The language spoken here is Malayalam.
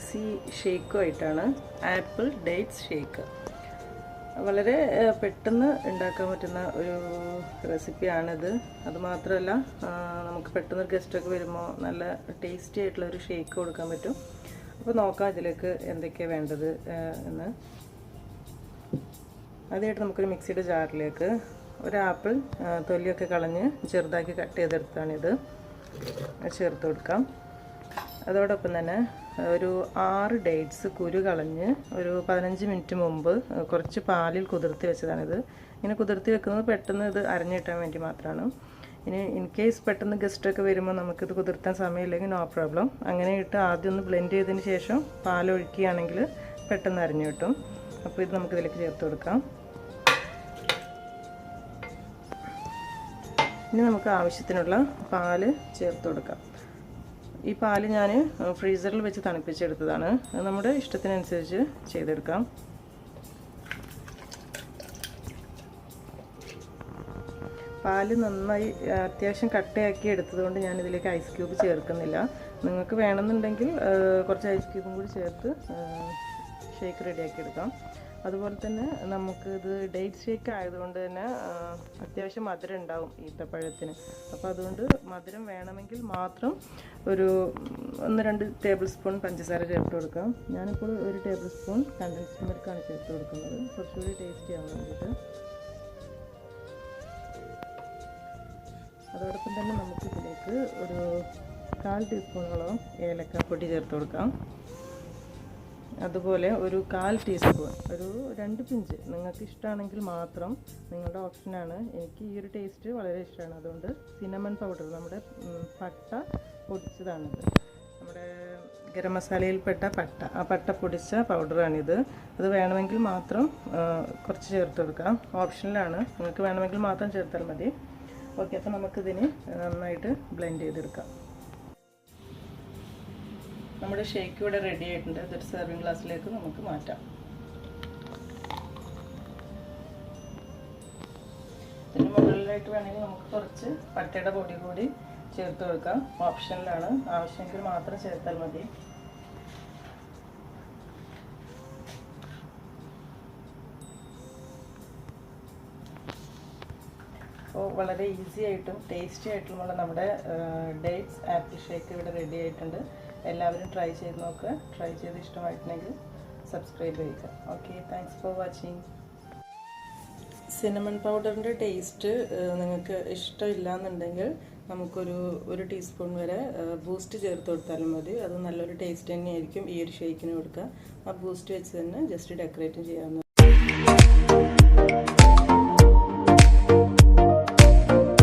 ഈസി ഷേക്കുമായിട്ടാണ്. Apple dates shake. വളരെ പെട്ടെന്ന് ഉണ്ടാക്കാൻ പറ്റുന്ന ഒരു റെസിപ്പിയാണിത്. അതുമാത്രമല്ല, നമുക്ക് പെട്ടെന്ന് ഗസ്റ്റൊക്കെ വരുമ്പോൾ നല്ല ടേസ്റ്റി ആയിട്ടുള്ള ഒരു ഷേക്ക് കൊടുക്കാൻ പറ്റും. അപ്പോൾ നോക്കാം ഇതിലേക്ക് എന്തൊക്കെയാണ് വേണ്ടത് എന്ന്. ആദ്യമായിട്ട് നമുക്കൊരു മിക്സിയുടെ ജാറിലേക്ക് ഒരു ആപ്പിൾ തൊലിയൊക്കെ കളഞ്ഞ് ചെറുതാക്കി കട്ട് ചെയ്തെടുത്താണിത് ചേർത്ത് കൊടുക്കാം. അതോടൊപ്പം തന്നെ ഒരു 6 ഡേറ്റ്സ് കുരു കളഞ്ഞ് ഒരു 15 മിനിറ്റ് മുമ്പ് കുറച്ച് പാലിൽ കുതിർത്തി വെച്ചതാണിത്. ഇങ്ങനെ കുതിർത്തി വെക്കുന്നത് പെട്ടെന്ന് ഇത് അരഞ്ഞിട്ടാൻ വേണ്ടി മാത്രമാണ്. ഇനി ഇൻ കേസ് പെട്ടെന്ന് ഗസ്റ്റൊക്കെ വരുമ്പോൾ നമുക്കിത് കുതിർത്താൻ സമയമില്ലെങ്കിൽ നോ പ്രോബ്ലം. അങ്ങനെ ഇട്ട് ആദ്യം ഒന്ന് ബ്ലെൻഡ് ചെയ്തതിന് ശേഷം പാലൊഴിക്കുകയാണെങ്കിൽ പെട്ടെന്ന് അരഞ്ഞു കിട്ടും. അപ്പോൾ ഇത് നമുക്കിതിലേക്ക് ചേർത്ത് കൊടുക്കാം. ഇനി നമുക്ക് ആവശ്യത്തിനുള്ള പാല് ചേർത്ത് കൊടുക്കാം. ഈ പാല് ഞാൻ ഫ്രീസറിൽ വെച്ച് തണുപ്പിച്ചെടുത്തതാണ്. അത് നമ്മുടെ ഇഷ്ടത്തിനനുസരിച്ച് ചെയ്തെടുക്കാം. പാല് നന്നായി അത്യാവശ്യം കട്ടയാക്കി എടുത്തതുകൊണ്ട് ഞാനിതിലേക്ക് ഐസ് ക്യൂബ് ചേർക്കുന്നില്ല. നിങ്ങൾക്ക് വേണമെന്നുണ്ടെങ്കിൽ കുറച്ച് ഐസ് ക്യൂബും കൂടി ചേർത്ത് ഷേക്ക് റെഡിയാക്കി എടുക്കാം. അതുപോലെ തന്നെ നമുക്കിത് ഡേറ്റ് ഷേക്ക് ആയതുകൊണ്ട് തന്നെ അത്യാവശ്യം മധുരം ഉണ്ടാവും ഈത്തപ്പഴത്തിന്. അപ്പോൾ അതുകൊണ്ട് മധുരം വേണമെങ്കിൽ മാത്രം ഒരു 1-2 ടേബിൾ സ്പൂൺ പഞ്ചസാര ചേർത്ത് കൊടുക്കാം. ഞാനിപ്പോൾ 1 ടേബിൾ സ്പൂൺ കണ്ടൻസ്ഡ് മിൽക്കാണ് ചേർത്ത് കൊടുക്കുന്നത്, കുറച്ചുകൂടി ടേസ്റ്റി ആവാൻ വേണ്ടിയിട്ട്. അതോടൊപ്പം തന്നെ നമുക്കിതിലേക്ക് ഒരു 1/4 ടീസ്പൂണോളം ഏലക്കാപ്പൊടി ചേർത്ത് കൊടുക്കാം. അതുപോലെ ഒരു 1/4 ടീസ്പൂൺ, ഒരു 2 പിഞ്ച് നിങ്ങൾക്ക് ഇഷ്ടമാണെങ്കിൽ മാത്രം, നിങ്ങളുടെ ഓപ്ഷനാണ്. എനിക്ക് ഈ ഒരു ടേസ്റ്റ് വളരെ ഇഷ്ടമാണ്. അതുകൊണ്ട് സിനമൺ പൗഡർ, നമ്മുടെ പട്ട പൊടിച്ചതാണിത്. നമ്മുടെ ഗരം മസാലയിൽപ്പെട്ട പട്ട, ആ പട്ട പൊടിച്ച പൗഡറാണിത്. അത് വേണമെങ്കിൽ മാത്രം കുറച്ച് ചേർത്ത് കൊടുക്കാം, ഓപ്ഷനിലാണ്. നിങ്ങൾക്ക് വേണമെങ്കിൽ മാത്രം ചേർത്താൽ മതി. ഓക്കെ, അപ്പോൾ നമുക്കിതിന് നന്നായിട്ട് ബ്ലെൻഡ് ചെയ്തെടുക്കാം. നമ്മുടെ ഷേക്ക് ഇവിടെ റെഡി ആയിട്ടുണ്ട്. ഇതൊരു സെർവിങ് ഗ്ലാസ്സിലേക്ക് നമുക്ക് മാറ്റാം. ഇതിന് മുകളിലായിട്ട് വേണമെങ്കിൽ നമുക്ക് കുറച്ച് പട്ടയുടെ പൊടി കൂടി ചേർത്ത് കൊടുക്കാം, ഓപ്ഷനിലാണ്. ആവശ്യമെങ്കിൽ മാത്രം ചേർത്താൽ മതി. അപ്പോൾ വളരെ ഈസി ആയിട്ടും ടേസ്റ്റി ആയിട്ടുമുള്ള നമ്മുടെ ഡേറ്റ്സ് ആപ്പിൾ ഷേക്ക് ഇവിടെ റെഡി ആയിട്ടുണ്ട്. എല്ലാവരും ട്രൈ ചെയ്ത് നോക്കുക. ട്രൈ ചെയ്ത് ഇഷ്ടമായിട്ടുണ്ടെങ്കിൽ സബ്സ്ക്രൈബ് ചെയ്യുക. Okay, thanks for watching. Cinnamon പൗഡറിൻ്റെ ടേസ്റ്റ് നിങ്ങൾക്ക് ഇഷ്ടമില്ല എന്നുണ്ടെങ്കിൽ നമുക്കൊരു ടീസ്പൂൺ വരെ ബൂസ്റ്റ് ചേർത്ത് കൊടുത്താലും മതി. അത് നല്ലൊരു ടേസ്റ്റ് തന്നെയായിരിക്കും ഈ ഒരു ഷേക്കിന് കൊടുക്കുക. ആ ബൂസ്റ്റ് വെച്ച് തന്നെ ജസ്റ്റ് ഡെക്കറേറ്റ് ചെയ്യാവുന്നത്.